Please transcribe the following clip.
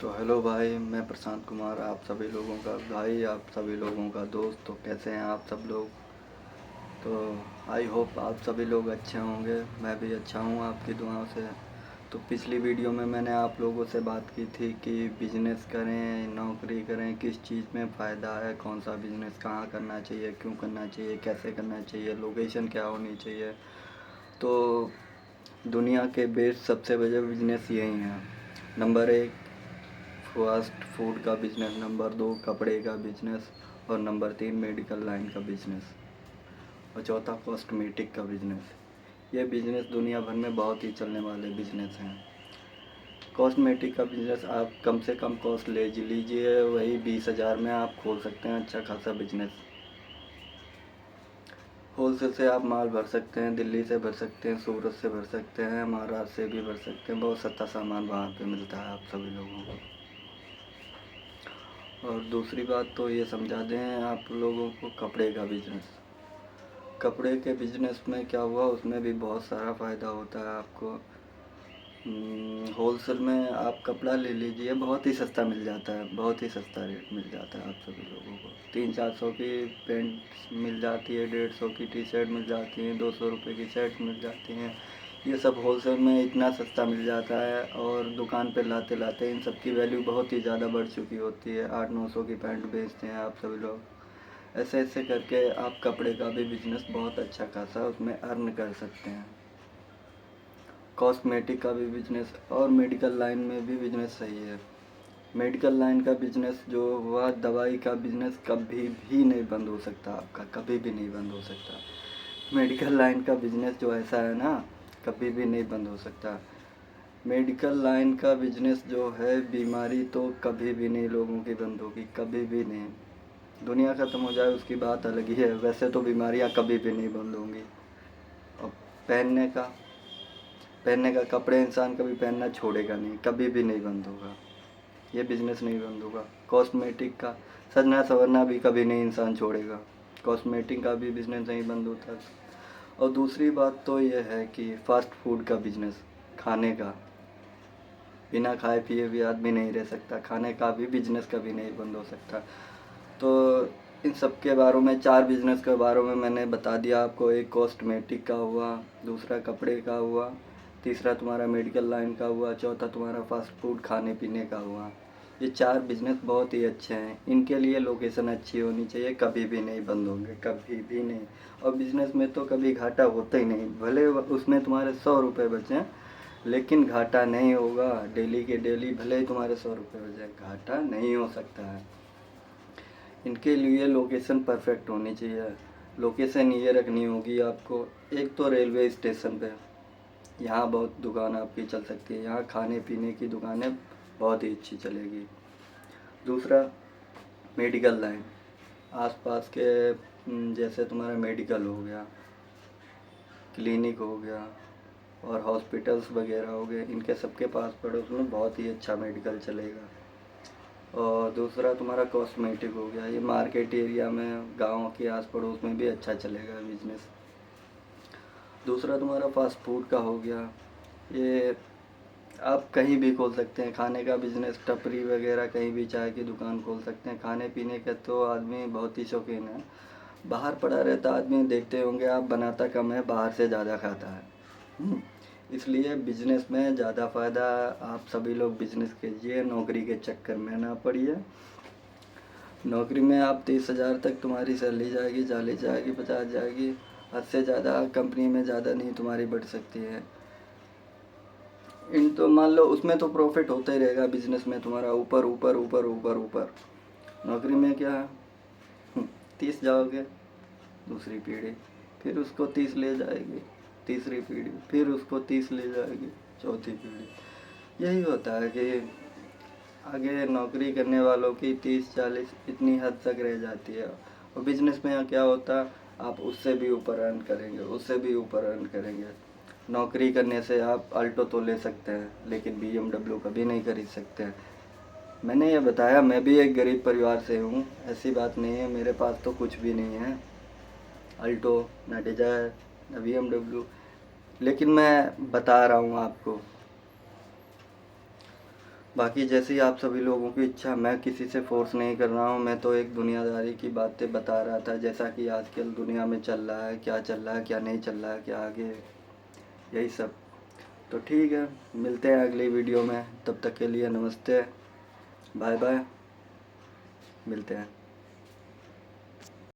तो हेलो भाई, मैं प्रशांत कुमार, आप सभी लोगों का भाई, आप सभी लोगों का दोस्त। तो कैसे हैं आप सब लोग? तो आई होप आप सभी लोग अच्छे होंगे। मैं भी अच्छा हूँ आपकी दुआओं से। तो पिछली वीडियो में मैंने आप लोगों से बात की थी कि बिजनेस करें, नौकरी करें, किस चीज़ में फ़ायदा है, कौन सा बिजनेस कहाँ करना चाहिए, क्यों करना चाहिए, कैसे करना चाहिए, लोकेशन क्या होनी चाहिए। तो दुनिया के बेस्ट सबसे बड़े बिजनेस यही हैं। नंबर 1 फास्ट फूड का बिजनेस, नंबर 2 कपड़े का बिजनेस, और नंबर 3 मेडिकल लाइन का बिजनेस, और चौथा कॉस्मेटिक का बिजनेस। ये बिजनेस दुनिया भर में बहुत ही चलने वाले बिजनेस हैं। कॉस्मेटिक का बिजनेस आप कम से कम कॉस्ट ले लीजिए, वही 20,000 में आप खोल सकते हैं अच्छा खासा बिजनेस। होलसेल से आप माल भर सकते हैं, दिल्ली से भर सकते हैं, सूरत से भर सकते हैं, महाराष्ट्र से भी भर सकते हैं। बहुत सस्ता सामान वहाँ पे मिलता है आप सभी लोगों को। और दूसरी बात तो ये समझा दें आप लोगों को, कपड़े का बिजनेस। कपड़े के बिजनेस में क्या हुआ, उसमें भी बहुत सारा फ़ायदा होता है आपको। होलसेल में आप कपड़ा ले लीजिए, बहुत ही सस्ता मिल जाता है, बहुत ही सस्ता रेट मिल जाता है आप सभी लोगों को। 300-400 की पैंट मिल जाती है, 150 की टी शर्ट मिल जाती है, 200 रुपये की शर्ट मिल जाती हैं। ये सब होलसेल में इतना सस्ता मिल जाता है, और दुकान पे लाते लाते इन सब की वैल्यू बहुत ही ज़्यादा बढ़ चुकी होती है। 800-900 की पैंट बेचते हैं आप सभी लोग। ऐसे ऐसे करके आप कपड़े का भी बिजनेस बहुत अच्छा खासा उसमें अर्न कर सकते हैं। कॉस्मेटिक का भी बिजनेस और मेडिकल लाइन में भी बिजनेस सही है। मेडिकल लाइन का बिजनेस जो हुआ, दवाई का बिजनेस कभी भी नहीं बंद हो सकता आपका, कभी भी नहीं बंद हो सकता। मेडिकल लाइन का बिजनेस जो ऐसा है ना, कभी भी नहीं बंद हो सकता। मेडिकल लाइन का बिजनेस जो है, बीमारी तो कभी भी नहीं लोगों की बंद होगी, कभी भी नहीं। दुनिया ख़त्म हो जाए उसकी बात अलग ही है, वैसे तो बीमारियां कभी भी नहीं बंद होंगी। और पहनने का पहनने का कपड़े इंसान कभी पहनना छोड़ेगा नहीं, कभी भी नहीं बंद होगा। ये बिज़नेस नहीं बंद होगा। कॉस्मेटिक का सजना संवरना भी कभी नहीं इंसान छोड़ेगा, कॉस्मेटिक का भी बिज़नेस नहीं बंद होता। और दूसरी बात तो ये है कि फ़ास्ट फूड का बिज़नेस, खाने का, बिना खाए पिए भी आदमी नहीं रह सकता, खाने का भी बिज़नेस कभी नहीं बंद हो सकता। तो इन सब के बारे में, 4 बिज़नेस के बारे में मैंने बता दिया आपको। एक कॉस्मेटिक का हुआ, दूसरा कपड़े का हुआ, तीसरा तुम्हारा मेडिकल लाइन का हुआ, चौथा तुम्हारा फास्ट फूड खाने पीने का हुआ। ये 4 बिज़नेस बहुत ही अच्छे हैं। इनके लिए लोकेशन अच्छी होनी चाहिए, कभी भी नहीं बंद होंगे, कभी भी नहीं। और बिज़नेस में तो कभी घाटा होता ही नहीं, भले उसमें तुम्हारे 100 रुपये बचें, लेकिन घाटा नहीं होगा। डेली के डेली भले ही तुम्हारे 100 रुपये बचे, घाटा नहीं हो सकता है। इनके लिए लोकेशन परफेक्ट होनी चाहिए। लोकेशन ये रखनी होगी आपको, एक तो रेलवे स्टेशन पे, यहाँ बहुत दुकान आपकी चल सकती है, यहाँ खाने पीने की दुकानें बहुत ही अच्छी चलेगी। दूसरा, मेडिकल लाइन, आसपास के जैसे तुम्हारा मेडिकल हो गया, क्लिनिक हो गया, और हॉस्पिटल्स वगैरह हो गए, इनके सबके पास पड़ोस में बहुत ही अच्छा मेडिकल चलेगा। और दूसरा तुम्हारा कॉस्मेटिक हो गया, ये मार्केट एरिया में, गाँव के आस पड़ोस में भी अच्छा चलेगा बिजनेस। दूसरा तुम्हारा फास्ट फूड का हो गया, ये आप कहीं भी खोल सकते हैं, खाने का बिजनेस, टपरी वगैरह, कहीं भी चाय की दुकान खोल सकते हैं। खाने पीने का तो आदमी बहुत ही शौकीन है, बाहर पड़ा रहता आदमी, देखते होंगे आप, बनाता कम है, बाहर से ज़्यादा खाता है। इसलिए बिजनेस में ज़्यादा फ़ायदा। आप सभी लोग बिजनेस कीजिए, नौकरी के चक्कर में ना पड़िए। नौकरी में आप 30,000 तक तुम्हारी सैलरी जाएगी, 40 जाएगी, 50 जाएगी, हद से ज़्यादा कंपनी में ज़्यादा नहीं तुम्हारी बढ़ सकती है। इन तो मान लो उसमें तो प्रॉफिट होता ही रहेगा, बिजनेस में तुम्हारा ऊपर ऊपर ऊपर ऊपर ऊपर। नौकरी में क्या है, 30 जाओगे, दूसरी पीढ़ी फिर उसको 30 ले जाएगी, तीसरी पीढ़ी फिर उसको 30 ले जाएगी, चौथी पीढ़ी। यही होता है कि आगे नौकरी करने वालों की 30-40 इतनी हद तक रह जाती है। और बिजनेस में क्या होता है, आप उससे भी ऊपर अर्न करेंगे, उससे भी ऊपर अर्न करेंगे। नौकरी करने से आप अल्टो तो ले सकते हैं, लेकिन BMW कभी नहीं खरीद सकते हैं। मैंने ये बताया, मैं भी एक गरीब परिवार से हूँ, ऐसी बात नहीं है, मेरे पास तो कुछ भी नहीं है, अल्टो ना डिजायर ना BMW, लेकिन मैं बता रहा हूँ आपको। बाकी जैसी आप सभी लोगों की इच्छा, मैं किसी से फ़ोर्स नहीं कर रहा हूँ, मैं तो एक दुनियादारी की बातें बता रहा था, जैसा कि आजकल दुनिया में चल रहा है, क्या चल रहा है, क्या नहीं चल रहा है, क्या आगे, यही सब। तो ठीक है, मिलते हैं अगली वीडियो में, तब तक के लिए नमस्ते, बाय बाय, मिलते हैं।